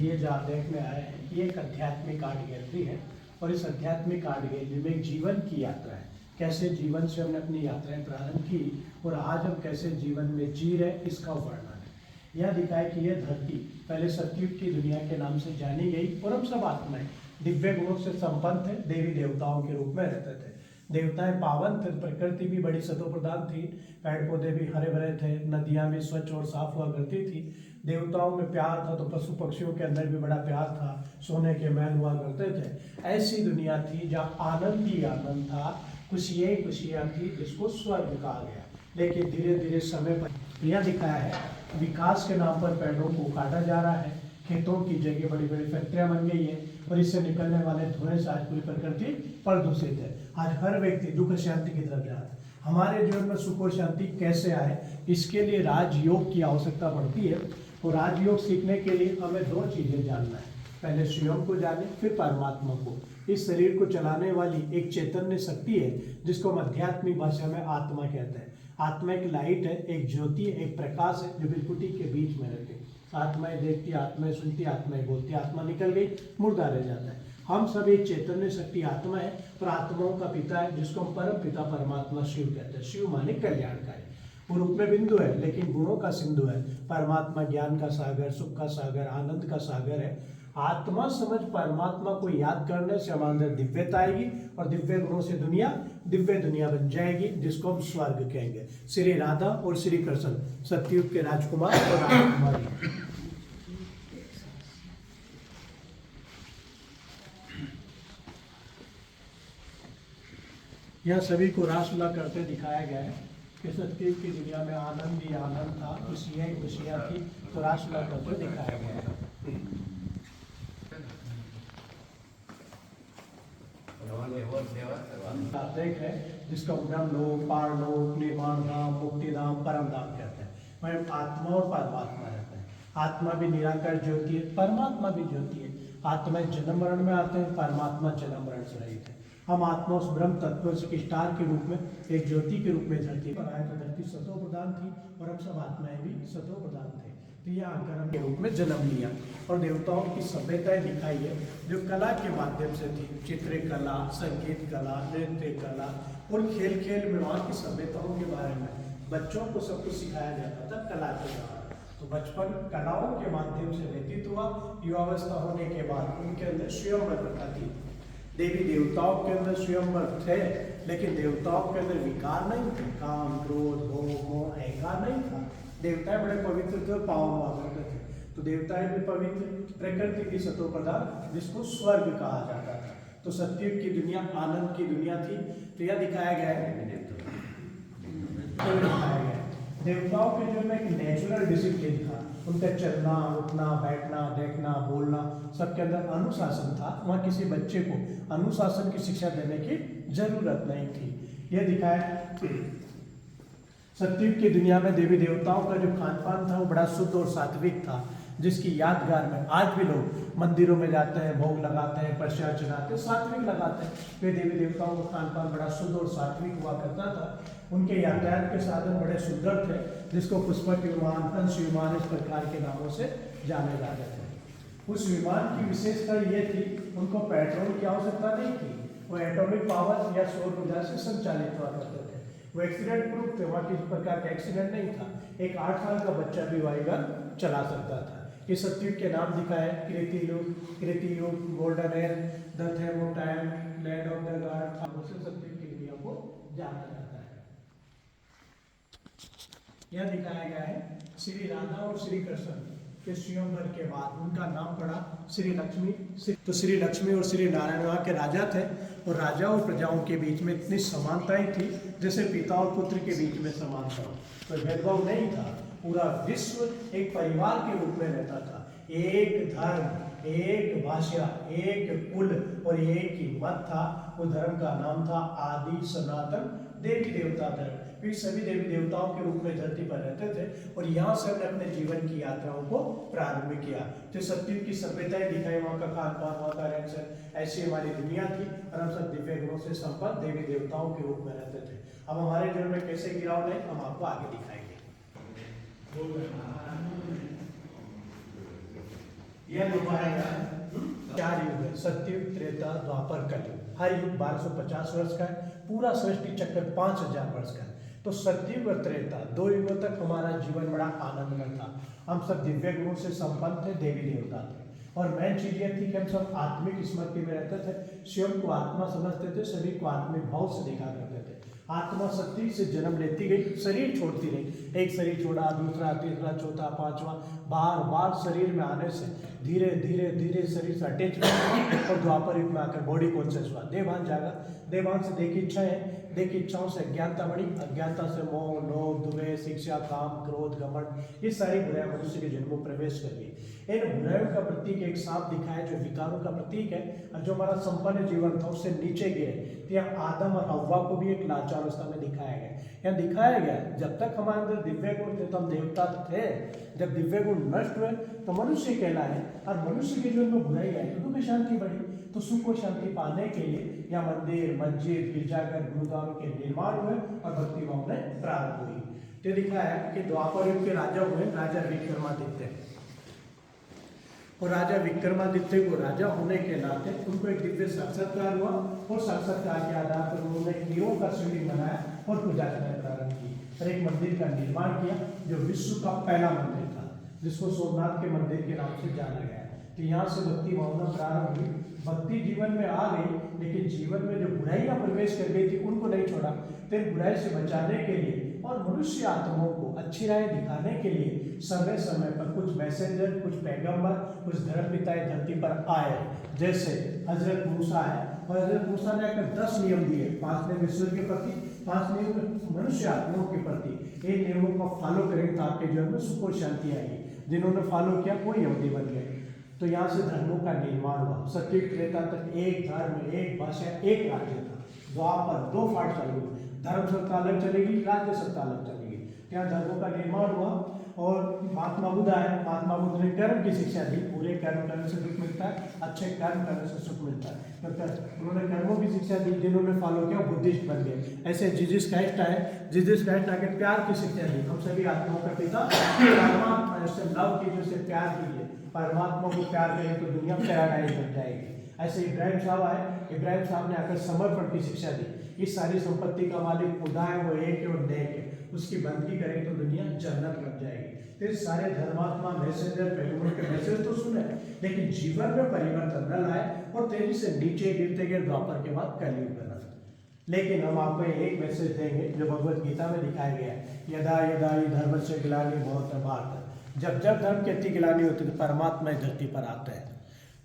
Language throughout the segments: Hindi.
ये जहाँ देखने आए हैं ये एक आध्यात्मिक आर्ट गैलरी है और इस आध्यात्मिक आर्ट गैलरी में एक जीवन की यात्रा है। कैसे जीवन से हमने अपनी यात्राएं प्रारंभ की और आज हम कैसे जीवन में जी रहे इसका वर्णन है। यह दिखाए कि यह धरती पहले सतयुग की दुनिया के नाम से जानी गई और हम सब आत्माएं दिव्य गुणों से संपन्न थे, देवी देवताओं के रूप में रहते थे। देवताएं पावन थे, प्रकृति भी बड़ी सतो प्रधान थी, पेड़ पौधे भी हरे भरे थे, नदियां भी स्वच्छ और साफ हुआ करती थी। देवताओं में प्यार था तो पशु पक्षियों के अंदर भी बड़ा प्यार था, सोने के महल हुआ करते थे। ऐसी दुनिया थी जहाँ आनंद ही आनंद था, खुशियाँ खुशियाँ थी, जिसको स्वर्ग कहा गया। लेकिन धीरे धीरे समय पर यह दिखाया है विकास के नाम पर पेड़ों को काटा जा रहा है, खेतों की जगह बड़ी बड़ी फैक्ट्रियां बन गई है और इससे निकलने वाले धुएं से आज पूरी प्रकृति प्रदूषित है। आज हर व्यक्ति दुख शांति की तरफ जा रहा है। हमारे जीवन में सुख और शांति कैसे आए, इसके लिए राजयोग की आवश्यकता पड़ती है और राजयोग सीखने के लिए हमें दो चीजें जानना है। पहले स्वयं को जाने, फिर परमात्मा को। इस शरीर को चलाने वाली एक चैतन्य शक्ति है जिसको हम आध्यात्मिक भाषा में आत्मा कहते हैं। आत्मा एक लाइट है, एक ज्योति है, एक प्रकाश है जो बिल्कुटी के बीच में रहती है। आत्माएं देखती, आत्माएं सुनती, आत्माएं बोलती, आत्मा निकल गई मुर्दा रह जाता है। हम सब एक चैतन्य शक्ति आत्मा है और आत्माओं का पिता है जिसको हम परम पिता परमात्मा शिव कहते हैं। शिव माने कल्याणकारी। वो रूप में बिंदु है लेकिन गुणों का सिंधु है। परमात्मा ज्ञान का सागर, सुख का सागर, आनंद का सागर है। आत्मा समझ परमात्मा को याद करने से हमारे अंदर दिव्यता आएगी और दिव्य गुणों से दुनिया दिव्य दुनिया बन जाएगी जिसको हम स्वर्ग कहेंगे। श्री राधा और श्री कृष्ण सतयुग के राजकुमार और राजकुमारी। यह सभी को रासलीला करते दिखाया गया है कि सतयुग की दुनिया में आनंद ही आनंद था, खुशियाँ ही खुशियाँ थी, तो रासलीला करते दिखाया गया है। देख है जिसका ब्रह्म लोक, पारलोक, निर्वाण धाम, मुक्ति धाम, परम धाम कहते हैं। वह आत्मा और परमात्मा रहते हैं। आत्मा भी निराकार ज्योति है, परमात्मा भी ज्योति है। आत्मा जन्म मरण में आते हैं, परमात्मा जन्म मरण से रहित है। हम आत्मा उस ब्रह्म तत्व से स्टार के रूप में, एक ज्योति के रूप में धरती पर आए तो धरती सतो प्रधान थी और हम सब आत्माएं भी सतो प्रधान थे। तो यह आकर्म के रूप में जन्म लिया और देवताओं की सभ्यताएं दिखाई है जो कला के माध्यम से थी। चित्रकला, संगीत कला, नृत्य कला और खेल खेल में वहाँ की सभ्यताओं के बारे में बच्चों को सब कुछ सिखाया जाता था कला के द्वारा। तो बचपन कलाओं के माध्यम से व्यतीत हुआ। युवावस्था होने के बाद उनके अंदर स्वयंवर प्रथा थी। देवी देवताओं के अंदर स्वयंवर थे लेकिन देवताओं के अंदर विकार नहीं थे, काम, क्रोध, भोग, मोह, अहंकार नहीं था। देवताएं बड़े पवित्र थे और पावन हुआ करते थे। तो देवताएं भी पवित्र, प्रकृति की सतो प्रधान जिसको स्वर्ग कहा जाता था। तो सतयुग की दुनिया आनंद की दुनिया थी। तो यह दिखाया गया है देवताओं के जीवन में एक नेचुरल डिसिप्लिन था। उनका चलना, उठना, बैठना, देखना, बोलना सबके अंदर अनुशासन था। वहाँ किसी बच्चे को अनुशासन की शिक्षा देने की जरूरत नहीं थी। यह दिखाया सतयुग की दुनिया में देवी देवताओं का जो खान पान था वो बड़ा शुद्ध और सात्विक था, जिसकी यादगार में आज भी लोग मंदिरों में जाते हैं, भोग लगाते हैं, प्रसाद चढ़ाते हैं, सात्विक लगाते हैं। वे देवी देवताओं का खान पान बड़ा शुद्ध और सात्विक हुआ करता था। उनके यातायात के साधन बड़े सुंदर थे जिसको पुष्पक विमान, हंस विमान इस प्रकार के नामों से जाने जाते थे। उस विमान की विशेषता ये थी उनको पेट्रोल की आवश्यकता नहीं थी। वो एटॉमिक पावर या सौर ऊर्जा से संचालित हुआ करते थे। वो एक्सीडेंट प्रूफ थे, वहाँ किसी प्रकार का एक्सीडेंट नहीं था। एक 8 साल का बच्चा भी वायुयान चला सकता था। ये सतयुग के नाम दिखाए कृति युग, golden age, the थर्मोटाइम, land of the God, सतयुग की दुनिया को जाना जाता है। यह दिखाया गया है श्री राधा और श्री कृष्ण के स्वयंवर के बाद उनका नाम पड़ा श्री लक्ष्मी। तो श्री लक्ष्मी और श्री नारायण वहाँ के राजा थे और राजा और प्रजाओं के बीच में इतनी समानताएं थी जैसे पिता और पुत्र के बीच में समानता हो। कोई भेदभाव नहीं था। पूरा विश्व एक परिवार के रूप में रहता था। एक धर्म, एक भाषा, एक कुल और एक ही मत था। वो धर्म का नाम था आदि सनातन देवी देवता धर्म। वे सभी देवी देवताओं के रूप में धरती पर रहते थे और यहाँ से हमने अपने जीवन की यात्राओं को प्रारंभ किया। तो सतयुग की सभ्यताएं दिखाई, वहाँ का खान पान, वहाँ का रहन सहन, ऐसी हमारी दुनिया थी और हम सब दिव्य गुणों से संपन्न देवी देवताओं के रूप में रहते थे। अब हमारे जीवन में कैसे गिरावट है हम आपको आगे दिखाएंगे। यह दोबारा चार युग है, सतयुग, त्रेता, द्वापर, कलयुग। हर युग 1250 वर्ष का है। पूरा सृष्टि चक्र 5000 वर्ष का है। तो सतयुग और त्रेता, 2 युगों तक हमारा जीवन बड़ा आनंदमय था। हम सब दिव्य गुणों से संपन्न थे, देवी देवता थे। और मेन चीज यह थी कि हम सब आत्मिक स्मृति में रहते थे, स्वयं को आत्मा समझते थे, सभी को आत्मिक भाव से देखा करते थे। आत्मा शक्ति से जन्म लेती गई, शरीर छोड़ती रही, एक शरीर छोड़ा, दूसरा, तीसरा, चौथा, पांचवा, बार बार शरीर में आने से धीरे धीरे धीरे शरीर से अटैच हुआ और द्वापर युग में आकर बॉडी कॉन्शियस हुआ, देवान जागा। देवान से देखी इच्छाएं, देखी इच्छाओं से अज्ञानता बढ़ी, अज्ञानता से मोह, लोभ, द्वेष, शिक्षा, काम, क्रोध, घमंड, ये सारी बुराइयां मनुष्य के जन्म में प्रवेश कर गई। इन बुराइयों का प्रतीक एक सांप दिखाया जो विकारों का प्रतीक है, और जो हमारा संपन्न जीवन था उससे नीचे गिरे। तो यहाँ आदम और हव्वा को भी एक लाचार अवस्था में दिखाया गया। यहाँ दिखाया गया जब तक हमारे अंदर दिव्य गुण थे तो हम देवता थे, जब दिव्य गुण नष्ट हुए तो मनुष्य कहलाए, और मनुष्य के जीवन में बुराई आई तो दुख शांति बढ़ी। तो सुख और शांति पाने के लिए यहाँ मंदिर, मस्जिद, गिरजाघर, गुरुद्वारों के निर्माण हुए और भक्ति भाव में प्रारंभ हुई। तो दिखाया कि द्वापर युग के राजा हुए राजा विक्रमादित्य, और राजा विक्रमादित्य को राजा होने के नाते उनको एक दिव्य साक्षात्कार हुआ, और साक्षात्कार के आधार पर उन्होंने हीरों का शिवलिंग बनाया और पूजा करना प्रारंभ की, और एक मंदिर का निर्माण किया जो विश्व का पहला मंदिर था, जिसको सोमनाथ के मंदिर के नाम से जाना गया। तो यहाँ से भक्ति भावना प्रारंभ हुई, भक्ति जीवन में आ गई, लेकिन जीवन में जो बुराइयां प्रवेश कर गई थी उनको नहीं छोड़ा। तो बुराई से बचाने के लिए और मनुष्य आत्माओं को अच्छी राह दिखाने के लिए समय समय पर कुछ मैसेंजर, कुछ पैगंबर, कुछ धर्मपिताएं धरती पर आए। जैसे हजरत मूसा है, और हजरत मूसा ने आकर 10 नियम दिए, 5 नियम ईश्वर के प्रति, 5 नियम मनुष्य आत्माओं के प्रति। इन नियमों को फॉलो करेंगे तो आपके जीवन में सुख और शांति आएगी। जिन्होंने फॉलो किया वो यहूदी बन गए। तो यहाँ से धर्मों का निर्माण हुआ। सतयुग त्रेता तक एक धर्म, एक भाषा, एक राज्य था। द्वापर 2 पार्ट चालू हुए, धर्म सत्ता अलग चलेगी, राज्य सत्ता अलग चलेगी। यहाँ धर्मों का निर्माण हुआ, और महात्मा बुद्ध आए। महात्मा बुद्ध ने कर्म की शिक्षा दी, पूरे कर्म करने से दुख मिलता है, अच्छे कर्म करने से सुख मिलता है। तो उन्होंने कर्मों की शिक्षा दी, जिन्होंने फॉलो किया बुद्धिस्ट बन गए। ऐसे जीसस क्राइस्ट आए, जीसस क्राइस्ट आके प्यार की शिक्षा दी, हम सभी आत्माओं का पिता परमात्मा से लव कीजिए, उससे प्यार कीजिए, परमात्मा को प्यार करें तो दुनिया पैराडाइज बन जाएगी। ऐसे इब्राहिम साहब आए, इब्राहिम साहब ने आकर समर्पण की शिक्षा दी, इस सारी संपत्ति का मालिक खुदा है, वो एक है और नेक है, उसकी बंदगी करें तो दुनिया जन्नत लग जाएगी। तो सारे धर्मात्मा, मैसेंजर, पैगंबर के मैसेज तो सुने, लेकिन जीवन में परिवर्तन न लाए और तेजी से नीचे गिरते गए द्वापर के बाद कलयुग बना। लेकिन हम आपको एक मैसेज देंगे जो भगवत गीता में दिखाया गया है, यदा यदा हि धर्मस्य ग्लानिर्भवति भारत। जब जब धर्म की अति गिलानी होती है तो परमात्मा इस धरती पर आते हैं।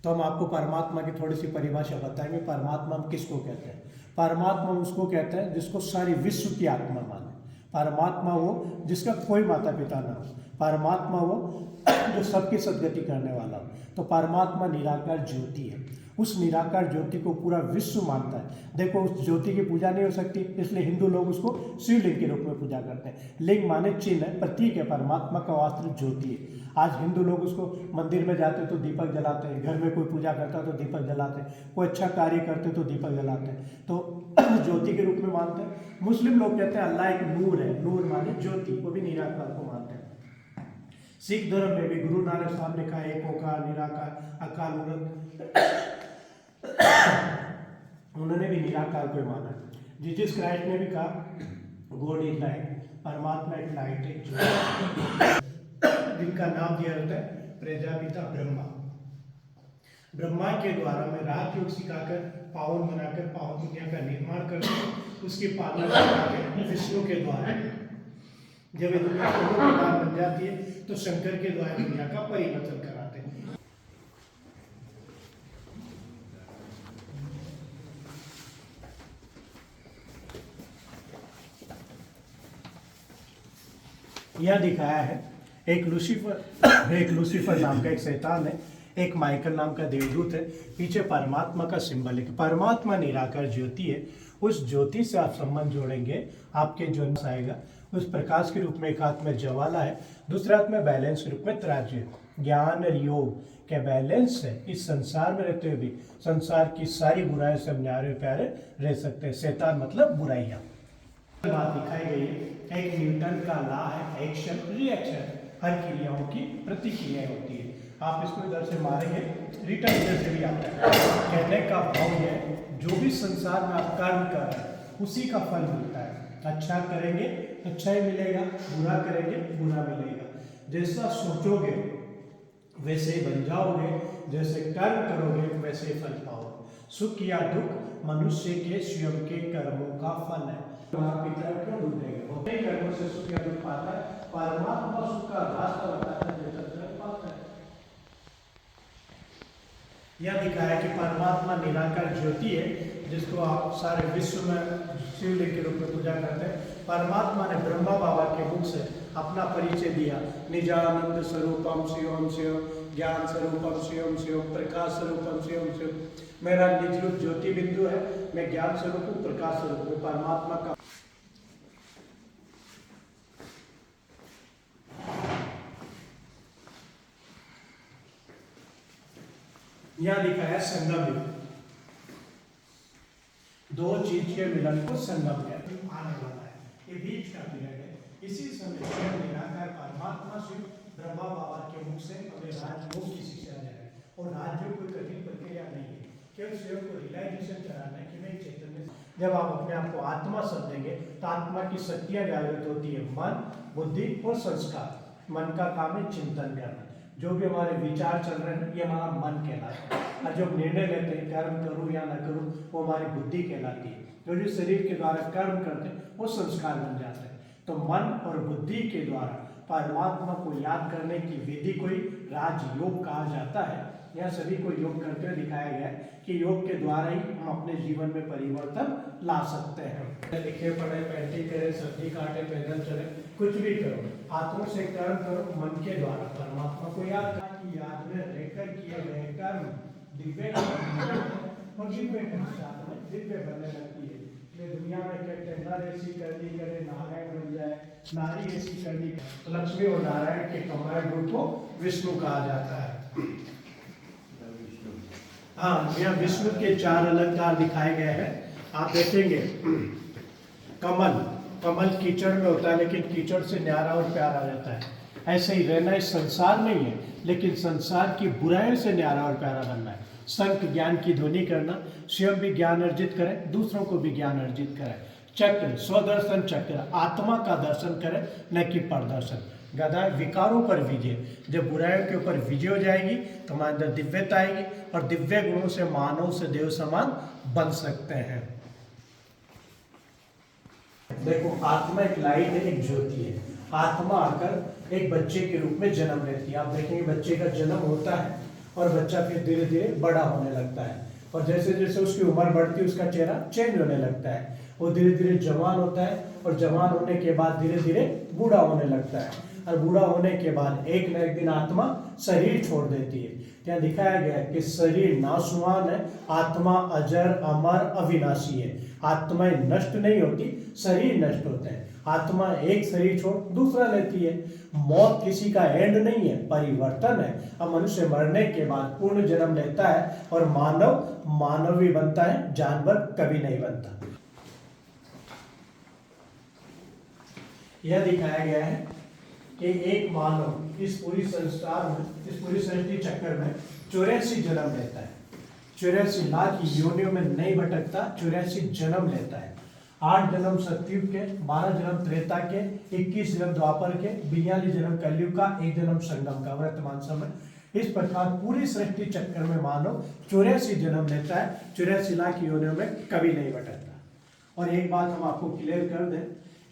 तो हम आपको परमात्मा की थोड़ी सी परिभाषा बताएंगे। परमात्मा हम किसको कहते हैं? परमात्मा उसको कहते हैं जिसको सारी विश्व की आत्मा माने। परमात्मा वो जिसका कोई माता पिता ना हो। परमात्मा वो जो सबकी सदगति करने वाला हो। तो परमात्मा निराकार ज्योति है। उस निराकार ज्योति को पूरा विश्व मानता है। देखो, उस ज्योति की पूजा नहीं हो सकती, इसलिए हिंदू लोग उसको शिवलिंग के रूप में पूजा करते हैं। लिंग माने चिन्ह है, प्रतीक है, परमात्मा का वास्तविक ज्योति है। आज हिंदू लोग उसको मंदिर में जाते तो दीपक जलाते हैं, घर में कोई पूजा करता तो दीपक जलाते हैं, कोई अच्छा कार्य करते तो दीपक जलाते हैं, तो ज्योति के रूप में मानते हैं। मुस्लिम लोग कहते हैं अल्लाह एक नूर है, नूर माने ज्योति, वो भी निराकार को मानते हैं। सिख धर्म में भी गुरु नानक साहब ने कहा एक ओंकार, निराकार, अकाल मूर्त, उन्होंने भी निराकार को माना। जीसस क्राइस्ट ने भी कहा गॉड इज लाइट, परमात्मा एक लाइट है, जिनका नाम दिया जाता है प्रजापिता ब्रह्मा। ब्रह्मा के द्वारा में राजयोग सिखाकर, पावन बनाकर पावन दुनिया का निर्माण करके उसकी पालना कराकर विष्णु के द्वारा जब ये दुनिया बन जाती है तो शंकर के द्वारा दुनिया का परिवर्तन कराते हैं। यह दिखाया है एक लूसीफर नाम का एक शैतान है, एक माइकल नाम का देवदूत है, पीछे परमात्मा का सिंबल है कि परमात्मा निराकार ज्योति है। उस ज्योति से आप संबंध जोड़ेंगे, आपके जो आएगा उस प्रकाश के रूप में एक हाथ में ज्वाला है, दूसरे हाथ में बैलेंस के रूप में तराजू है। ज्ञान और योग के बैलेंस है। इस संसार में रहते हुए भी संसार की सारी बुराइयों से हम न्यारे प्यारे रह सकते हैं। शैतान मतलब बुराइयां। बात दिखाई गई है, एक न्यूटन का लॉ है, एक्शन रिएक्शन, हर क्रियाओं की प्रतिक्रिया होती है। आप इसको इधर से मारेंगे, रिटर्न इधर से भी आता है। कहने का भाव ये है, जो भी संसार में आप कर्म कर रहे हैं उसी का फल मिलता है। अच्छा करेंगे अच्छा ही मिलेगा, बुरा करेंगे बुरा मिलेगा। जैसा सोचोगे वैसे ही बन जाओगे, जैसे कर्म करोगे वैसे ही फल पाओगे। सुख या दुख मनुष्य के स्वयं के कर्मों का फल है। माता पिता क्यों दुख देंगे, अपने कर्मों से सुख या दुख पाता है। परमात्मा सुख का रास्ता बताता है, जैसा पाता है। यह दिखाया कि परमात्मा निराकार ज्योति है, जिसको आप सारे विश्व में शिवलिंग के रूप में पूजा करते हैं। परमात्मा ने ब्रह्मा बाबा के मुख से अपना परिचय दिया, निजानंद स्वरूपम शिवम शिव, ज्ञान स्वरूपम शिवम शिव, प्रकाश स्वरूपम शिवम शिव। मेरा निज रूप ज्योति बिंदु है, मैं ज्ञान स्वरूप हूँ, प्रकाश स्वरूप हूँ। परमात्मा का यह दिखाया संगम युग, दो चीज के मिलन को संगम कहते हैं। आने वाला है, ये बीच का पीरियड है। इसी समय स्वयं निराकार परमात्मा शिव ब्रह्मा बाबा के मुख से हमें राजयोग की शिक्षा दे रहे हैं। और राजयोग कोई कठिन प्रक्रिया नहीं है, केवल स्वयं को रियलाइजेशन कराना है कि मैं चैतन्य। जब आप अपने आप को आत्मा समझेंगे तो आत्मा की शक्तियां जागृत होती है, मन, बुद्धि और संस्कार। मन का काम है चिंतन करना। जो भी हमारे विचार चल रहे हैं ये हमारा मन कहलाता है, और जो निर्णय लेते हैं कर्म करूं या न करूं वो हमारी बुद्धि कहलाती है। जो शरीर के द्वारा कर्म करते हैं वो संस्कार बन जाते हैं। तो मन और बुद्धि के द्वारा परमात्मा को याद करने की विधि को ही राजयोग कहा जाता है। यह सभी को योग करते हुए दिखाया गया है कि योग के द्वारा ही हम अपने जीवन में परिवर्तन ला सकते हैं। लिखे पढ़े, पेंटिंग करें, सब्जी काटे, पैदल चले, कुछ भी करो, हाथों से कर्म करो, मन के द्वारा परमात्मा को याद की याद में रहकर किए गए कर्म दिव्य और दिव्य बनने लगती है। ये दुनिया में कहते हैं नर ऐसी करनी करे नारायण बन जाए, नारी ऐसी करनी तो लक्ष्मी और नारायण के कंबाइंड रूप को विष्णु कहा जाता है। हाँ, यहाँ विष्णु के 4 अलंकार दिखाए गए हैं। आप देखेंगे कमल, कमल कीचड़ में होता है लेकिन कीचड़ से न्यारा और प्यारा रहता है। ऐसे ही रहना इस संसार नहीं है, लेकिन संसार की बुराइयों से न्यारा और प्यारा बनना है। संत ज्ञान की ध्वनि करना, स्वयं भी ज्ञान अर्जित करें, दूसरों को भी ज्ञान अर्जित करें। चक्र, स्वदर्शन चक्र, आत्मा का दर्शन करें न कि परदर्शन। गदा विकारों पर विजय, जब बुराइयों के ऊपर विजय हो जाएगी तो हमारे अंदर दिव्यता आएगी और दिव्य गुणों से मानव से देव समान बन सकते हैं। देखो, आत्मा एक लाइट है, एक ज्योति है। आत्मा आकर एक बच्चे के रूप में जन्म लेती है। आप देखेंगे बच्चे का जन्म होता है और बच्चा फिर धीरे धीरे बड़ा होने लगता है, और जैसे जैसे उसकी उम्र बढ़ती है उसका चेहरा चेंज होने लगता है। वो धीरे धीरे जवान होता है और जवान होने के बाद धीरे धीरे बूढ़ा होने लगता है, और बूढ़ा होने के बाद एक न एक दिन आत्मा शरीर छोड़ देती है। यहाँ दिखाया गया है कि शरीर नाशवान है, आत्मा अजर अमर अविनाशी है। आत्माएं नष्ट नहीं होती, शरीर नष्ट होते हैं। आत्मा एक शरीर छोड़ दूसरा लेती है। मौत किसी का एंड नहीं है, परिवर्तन है। अब मनुष्य मरने के बाद पूर्ण जन्म लेता है और मानव भी बनता है, जानवर कभी नहीं बनता। यह दिखाया गया है कि एक मानव इस पूरी संसार में, इस पूरी सृष्टि चक्कर में 84 जन्म लेता है। 84 लाख योनियों में नहीं भटकता, 84 जन्म लेता है। 8 जन्म सतयुग के, 12 जन्म त्रेता के, 21 जन्म द्वापर के, 42 जन्म कलयुग का, 1 जन्म संगम का, वर्तमान समय। इस प्रकार पूरी सृष्टि चक्कर में मानव 84 जन्म लेता है, 84 लाख योनियों में कभी नहीं भटकता। और एक बात हम आपको क्लियर कर दें,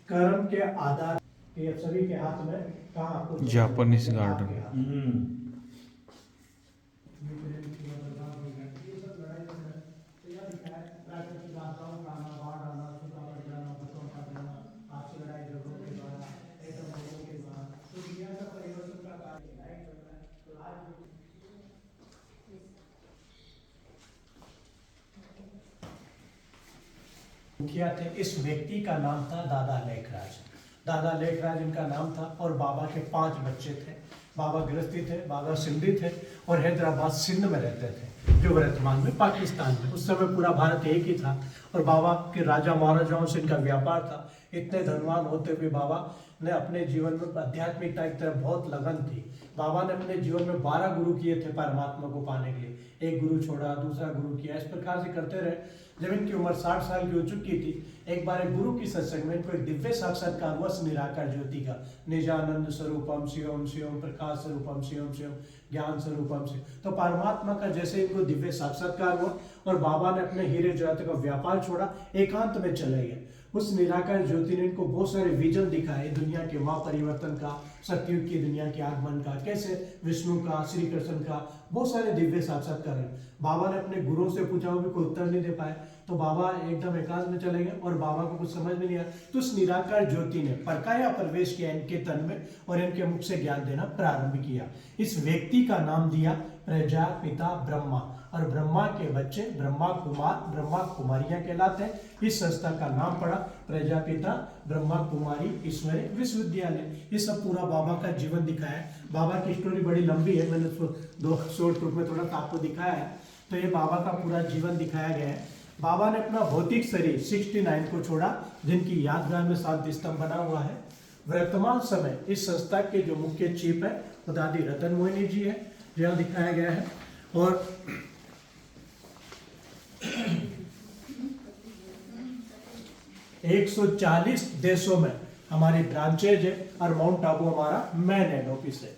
कर्म के आधार ये सभी के हाथ में कहाँ आपको जापानीज गार्डन। मुखिया थे। इस व्यक्ति का नाम था दादा लेखराज। दादा लेखराज इनका नाम था और बाबा के 5 बच्चे थे। बाबा गृहस्थी थे, बाबा सिंधी थे और हैदराबाद सिंध में रहते थे, जो वर्तमान में पाकिस्तान में। उस समय पूरा भारत एक ही था और बाबा के राजा महाराजाओं से इनका व्यापार था। इतने धनवान होते हुए बाबा ने अपने जीवन में आध्यात्मिकता की तरफ बहुत लगन थी। बाबा ने अपने जीवन में 12 गुरु किए थे परमात्मा को पाने के लिए। एक गुरु छोड़ा, दूसरा गुरु किया, इस प्रकार से करते रहे। जब इनकी उम्र 60 साल की हो चुकी थी, एक बार एक गुरु की सत्संग में इनको एक दिव्य साक्षात्कार हुआ निराकार ज्योति का। निजानंद स्वरूपम शिवम शिवम प्रकाश स्वरूपम शिवम शिवम ज्ञान स्वरूपम शिव। तो परमात्मा का जैसे इनको दिव्य साक्षात्कार हुआ और बाबा ने अपने हीरे जवाहरात का व्यापार छोड़ा, एकांत में चले गए। उस निराकार ज्योति ने इनको बहुत सारे विजन दिखाए दुनिया के महापरिवर्तन का, सतयुग की दुनिया के आगमन का, कैसे विष्णु का, श्री कृष्ण का, बहुत सारे दिव्य साक्षात्कार है। बाबा ने अपने गुरुओं से पूछा, वो भी कोई उत्तर नहीं दे पाए। तो बाबा एकदम एकांत में चले गए और बाबा को कुछ समझ में नहीं आया। तो उस निराकार ज्योति ने परकाया प्रवेश किया इनके तन में और इनके मुख से ज्ञान देना प्रारंभ किया। इस व्यक्ति का नाम दिया प्रजापिता ब्रह्मा, और ब्रह्मा के बच्चे ब्रह्मा कुमार, ब्रह्मा कुमारियां कहलाते हैं। इस संस्था का नाम पड़ा प्रजापिता ब्रह्मा कुमारी ईश्वरी विश्वविद्यालय। ये सब पूरा बाबा का जीवन दिखाया है। बाबा की स्टोरी बड़ी लंबी है, मैंने उसको 2 शॉर्ट रूप में थोड़ा सा आपको दिखाया है। तो ये बाबा का पूरा जीवन दिखाया गया है। बाबा ने अपना भौतिक शरीर 69 को छोड़ा, जिनकी यादगार में 7 स्तंभ बना हुआ है। वर्तमान समय इस संस्था के जो मुख्य चीफ है वो दादी रतन मोहिनी जी है, जो यहाँ दिखाया गया है। और 140 देशों में हमारी ब्रांचेज है और माउंट आबू हमारा मेन हेड ऑफिस है।